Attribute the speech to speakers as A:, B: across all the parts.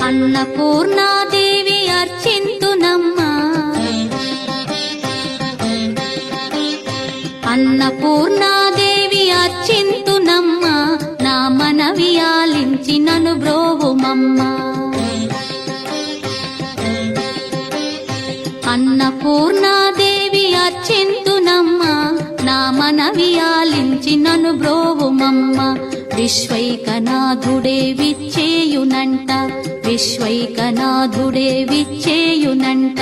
A: అన్నపూర్ణాదేవి అర్చింతునమ్మా, అన్నపూర్ణాదేవి అర్చింతునమ్మా, నా మనవి ఆలించి నన్ను బ్రోవుమమ్మా. అన్నపూర్ణాదేవి అర్చింతునమ్మా, నా మనవి ఆలించి నన్ను బ్రోవుమమ్మా. విశ్వైకనాథుడే విచ్చేయునంట, విశ్వైకనాథుడే విచ్చేయునంట,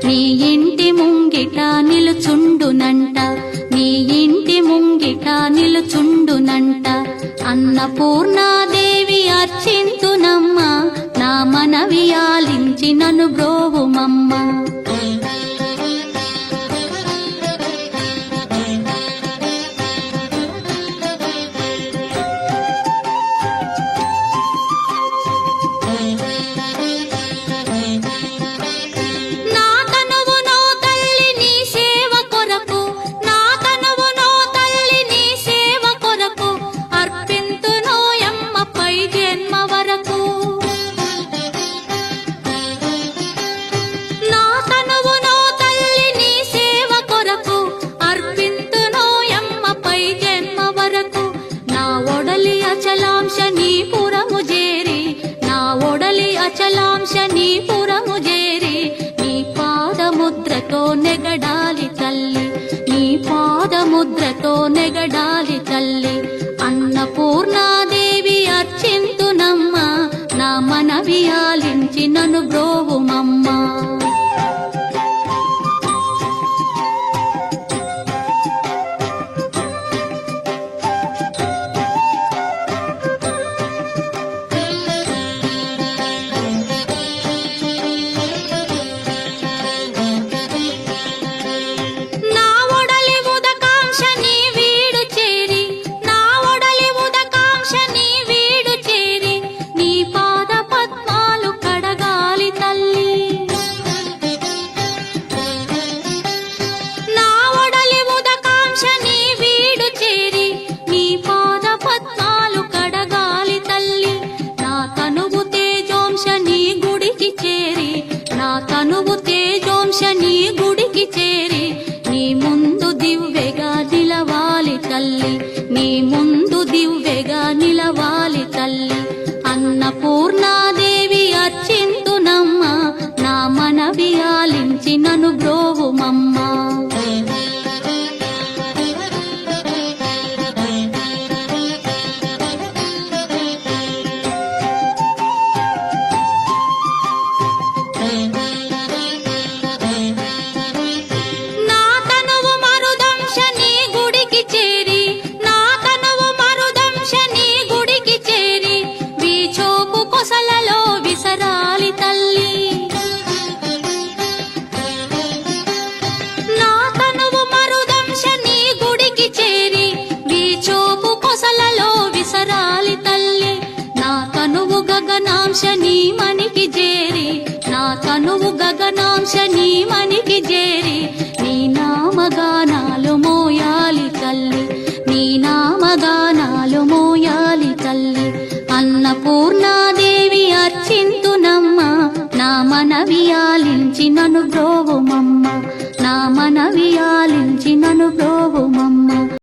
A: నీ ఇంటి ముంగిట నిలుచుండునంట, నీ ఇంటి ముంగిట నిలుచుండునంట. అన్నపూర్ణాదేవి అర్చింతునమ్మా, నా మనవి ఆలించి నన్ను బ్రోవుమమ్మా. అచలాంశ నీ పురము చేరి, నీ పాదముద్రతో నెగడాలి తల్లి, నీ పాదముద్రతో నెగడాలి తల్లి. అన్నపూర్ణాదేవి అర్చింతునమ్మా, నా మనవి ఆలించి నన్ను బ్రోవుమమ్మా. తనువు తేజోంశ నీ గుడికి చేరి, నీ ముందు దివ్వెగా నిలవాలి తల్లి, నీ ముందు దివ్వెగా నిలవాలి తల్లి. అన్నపూర్ణాదేవి అర్చింతునమ్మా, నా మనవి ఆలించి నన్ను బ్రోవుమమ్మా. గగనాంశ నీ మనికి చేరి, నా తనువు గగనాంశ నీ మనికి చేరి, నీ నామగానాలు మోయాలి తల్లి, నీ నామగానాలు మోయాలి తల్లి. అన్నపూర్ణాదేవి అర్చింతునమ్మా, నా మనవి ఆలించి నన్ను బ్రోవుమమ్మా, నా మనవి ఆలించి